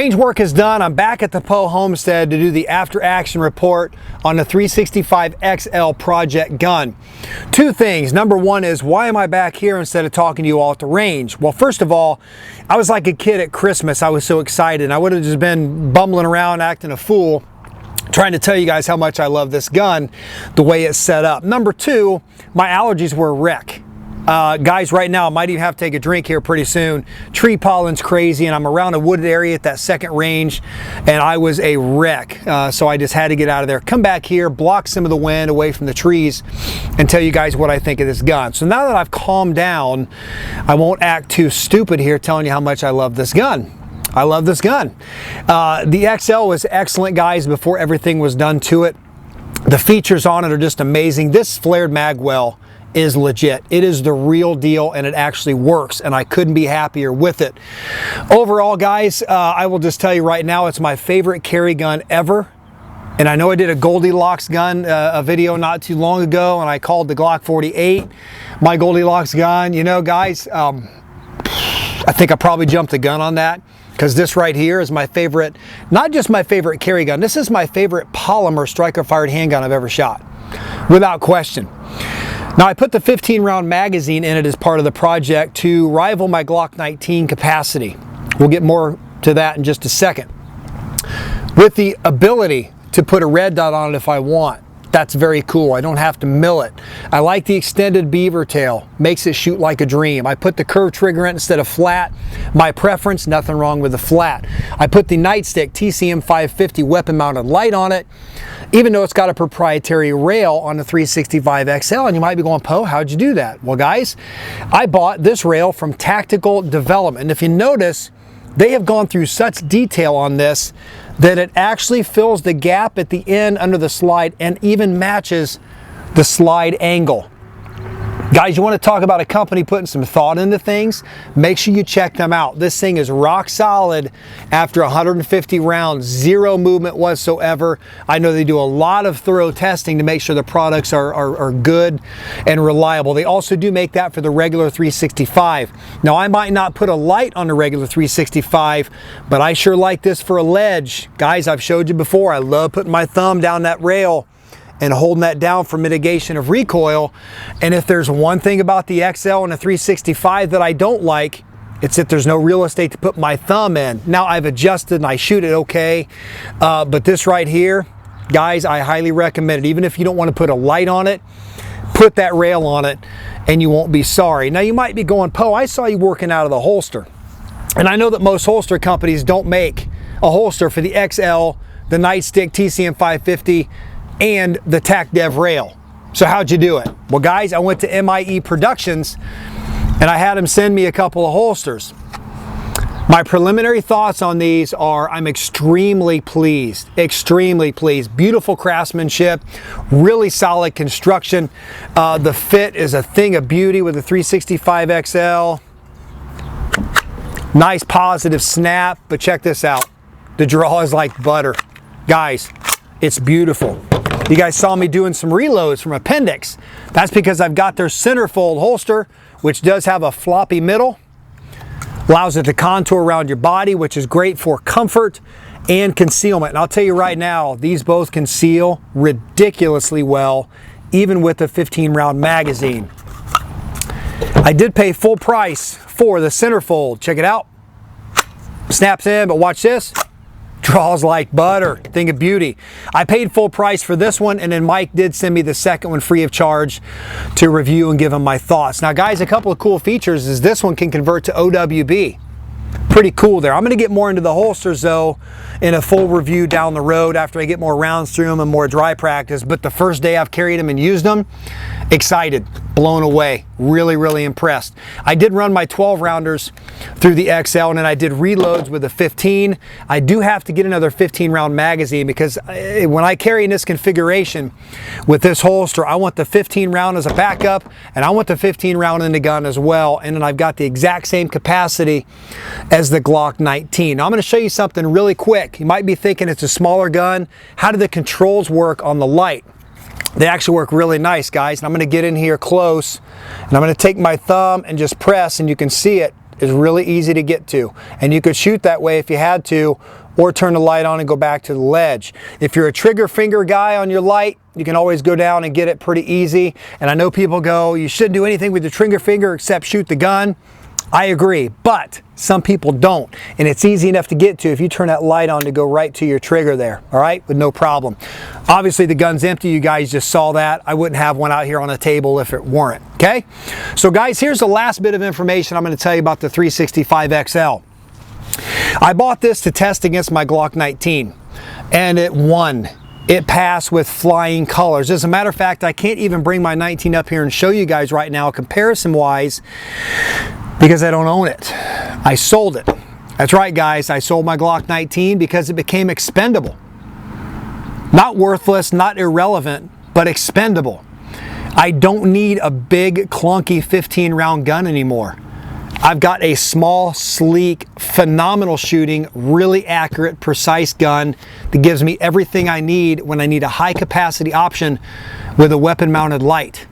Range work is done. I'm back at the Poe homestead to do the after action report on the 365XL project gun. Two things. Number one is, why am I back here instead of talking to you all at the range? Well, first of all, I was like a kid at Christmas. I was so excited. I would have just been bumbling around acting a fool trying to tell you guys how much I love this gun, the way it's set up. Number two, my allergies were a wreck. Guys, right now I might even have to take a drink here pretty soon. Tree pollen's crazy, and I'm around a wooded area at that second range, and I was a wreck. So I just had to get out of there, come back here, block some of the wind away from the trees, and tell you guys what I think of this gun. So now that I've calmed down, I won't act too stupid here telling you how much I love this gun. I love this gun. The XL was excellent, guys, before everything was done to it. The features on it are just amazing. This flared mag well is legit. It is the real deal, and it actually works, and I couldn't be happier with it. Overall, guys, I will just tell you right now, it's my favorite carry gun ever. And I know I did a Goldilocks gun a video not too long ago, and I called the Glock 48 my Goldilocks gun. You know, guys, I think I probably jumped the gun on that, because this right here is my favorite, not just my favorite carry gun, this is my favorite polymer striker-fired handgun I've ever shot, without question. Now, I put the 15-round magazine in it as part of the project to rival my Glock 19 capacity. We'll get more to that in just a second. With the ability to put a red dot on it if I want. That's very cool. I don't have to mill it. I like the extended beaver tail. Makes it shoot like a dream. I put the curved trigger in instead of flat. My preference, nothing wrong with the flat. I put the nightstick TCM 550 weapon mounted light on it, even though it's got a proprietary rail on the 365XL. And you might be going, Poe, how'd you do that? Well, guys, I bought this rail from Tactical Development. And if you notice, they have gone through such detail on this that it actually fills the gap at the end under the slide and even matches the slide angle. Guys, you want to talk about a company putting some thought into things? Make sure you check them out. This thing is rock solid after 150 rounds, zero movement whatsoever. I know they do a lot of thorough testing to make sure the products are good and reliable. They also do make that for the regular 365. Now, I might not put a light on the regular 365, but I sure like this for a ledge. Guys, I've showed you before, I love putting my thumb down that rail and holding that down for mitigation of recoil. And if there's one thing about the XL and the 365 that I don't like, it's that there's no real estate to put my thumb in. Now, I've adjusted and I shoot it okay, but this right here, guys, I highly recommend it. Even if you don't want to put a light on it, put that rail on it and you won't be sorry. Now, you might be going, Poe, I saw you working out of the holster. And I know that most holster companies don't make a holster for the XL, the nightstick TCM 550, and the Tac Dev rail. So how'd you do it? Well, guys, I went to MIE Productions and I had them send me a couple of holsters. My preliminary thoughts on these are, I'm extremely pleased, extremely pleased. Beautiful craftsmanship, really solid construction. The fit is a thing of beauty with the 365XL. Nice positive snap, but check this out. The draw is like butter. Guys, it's beautiful. You guys saw me doing some reloads from Appendix. That's because I've got their centerfold holster, which does have a floppy middle. Allows it to contour around your body, which is great for comfort and concealment. And I'll tell you right now, these both conceal ridiculously well, even with a 15-round magazine. I did pay full price for the centerfold. Check it out. Snaps in, but watch this. Draws like butter, thing of beauty. I paid full price for this one, and then Mike did send me the second one free of charge to review and give him my thoughts. Now, guys, a couple of cool features is this one can convert to OWB. Pretty cool there. I'm going to get more into the holsters, though, in a full review down the road after I get more rounds through them and more dry practice. But the first day I've carried them and used them, excited, blown away, really, really impressed. I did run my 12 rounders through the XL, and then I did reloads with a 15. I do have to get another 15 round magazine because when I carry in this configuration with this holster, I want the 15 round as a backup, and I want the 15 round in the gun as well. And then I've got the exact same capacity as the Glock 19. Now, I'm going to show you something really quick. You might be thinking it's a smaller gun. How do the controls work on the light? They actually work really nice, guys. And I'm going to get in here close, and I'm going to take my thumb and just press, and you can see it is really easy to get to. And you could shoot that way if you had to, or turn the light on and go back to the ledge. If you're a trigger finger guy on your light, you can always go down and get it pretty easy. And I know people go, you shouldn't do anything with the trigger finger except shoot the gun. I agree, but some people don't. And it's easy enough to get to if you turn that light on to go right to your trigger there, all right, with no problem. Obviously the gun's empty, you guys just saw that. I wouldn't have one out here on the table if it weren't, okay? So guys, here's the last bit of information I'm gonna tell you about the 365XL. I bought this to test against my Glock 19, and it won. It passed with flying colors. As a matter of fact, I can't even bring my 19 up here and show you guys right now comparison-wise because I don't own it. I sold it. That's right, guys. I sold my Glock 19 because it became expendable. Not worthless, not irrelevant, but expendable. I don't need a big, clunky 15-round gun anymore. I've got a small, sleek, phenomenal shooting, really accurate, precise gun that gives me everything I need when I need a high capacity option with a weapon mounted light.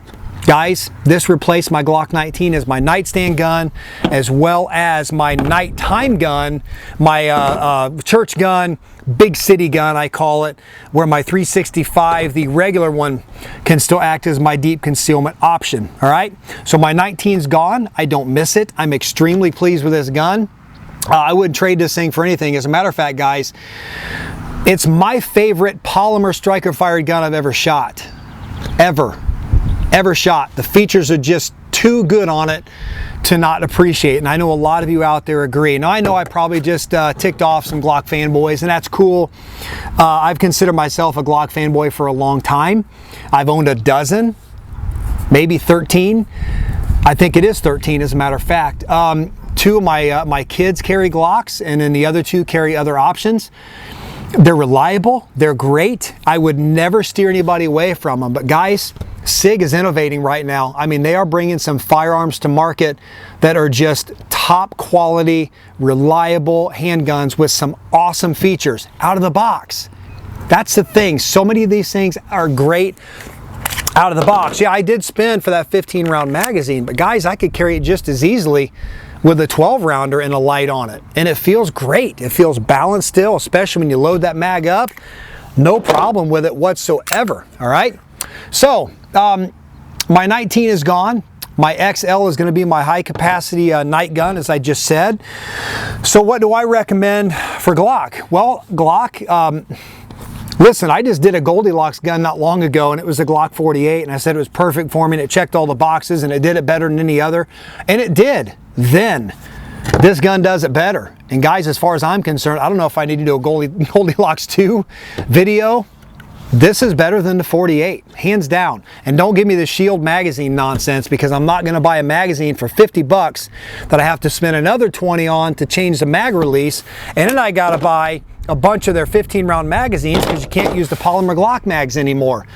Guys, this replaced my Glock 19 as my nightstand gun, as well as my nighttime gun, my church gun, big city gun I call it, where my 365, the regular one, can still act as my deep concealment option, all right? So my 19's gone, I don't miss it. I'm extremely pleased with this gun. I wouldn't trade this thing for anything. As a matter of fact, guys, it's my favorite polymer striker fired gun I've ever shot, ever shot. The features are just too good on it to not appreciate, and I know a lot of you out there agree. Now I know I probably just ticked off some Glock fanboys, and that's cool. I've considered myself a Glock fanboy for a long time. I've owned a dozen, maybe 13. I think it is 13 as a matter of fact. Two of my kids carry Glocks, and then the other two carry other options. They're reliable, they're great. I would never steer anybody away from them, but guys, SIG is innovating right now. I mean, they are bringing some firearms to market that are just top quality, reliable handguns with some awesome features out of the box. That's the thing. So many of these things are great out of the box. Yeah, I did spend for that 15-round magazine, but guys, I could carry it just as easily with a 12-rounder and a light on it. And it feels great. It feels balanced still, especially when you load that mag up. No problem with it whatsoever, all right? So, my 19 is gone. My XL is going to be my high capacity night gun, as I just said. So what do I recommend for Glock? Well, Glock, listen, I just did a Goldilocks gun not long ago, and it was a Glock 48, and I said it was perfect for me, and it checked all the boxes, and it did it better than any other, and it did. Then this gun does it better. And guys, as far as I'm concerned, I don't know if I need to do a Goldilocks 2 video. This is better than the 48, hands down. And don't give me the Shield magazine nonsense, because I'm not going to buy a magazine for 50 bucks that I have to spend another 20 on to change the mag release. And then I got to buy a bunch of their 15-round magazines because you can't use the polymer Glock mags anymore.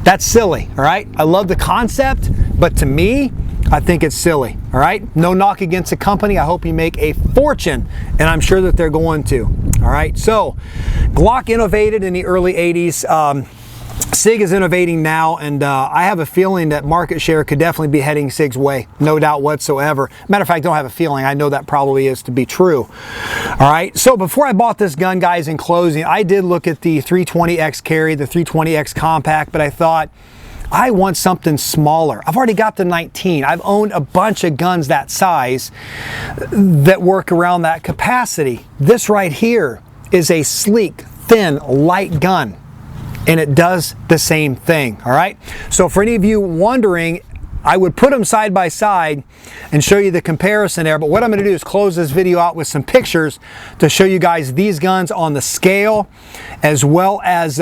That's silly, all right? I love the concept, but to me, I think it's silly, all right? No knock against the company. I hope you make a fortune, and I'm sure that they're going to, all right? So, Glock innovated in the early 80s. SIG is innovating now, and I have a feeling that market share could definitely be heading SIG's way, no doubt whatsoever. Matter of fact, I don't have a feeling. I know that probably is to be true. All right, so before I bought this gun, guys, in closing, I did look at the 320X carry, the 320X compact, but I thought, I want something smaller. I've already got the 19. I've owned a bunch of guns that size that work around that capacity. This right here is a sleek, thin, light gun, and it does the same thing, all right? So for any of you wondering, I would put them side by side and show you the comparison there, but what I'm gonna do is close this video out with some pictures to show you guys these guns on the scale, as well as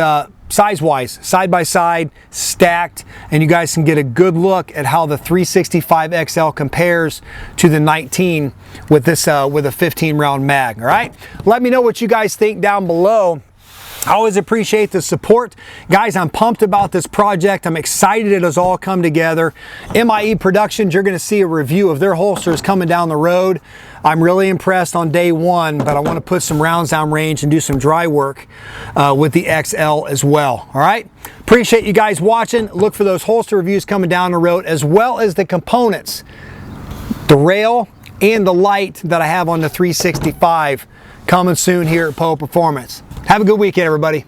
size-wise, side by side, stacked, and you guys can get a good look at how the 365XL compares to the 19 with this with a 15-round mag, all right? Let me know what you guys think down below. I always appreciate the support. Guys, I'm pumped about this project. I'm excited it has all come together. MIE Productions, you're gonna see a review of their holsters coming down the road. I'm really impressed on day one, but I wanna put some rounds down range and do some dry work with the XL as well, all right? Appreciate you guys watching. Look for those holster reviews coming down the road, as well as the components. The rail, and the light that I have on the 365 coming soon here at Poe Performance. Have a good weekend, everybody.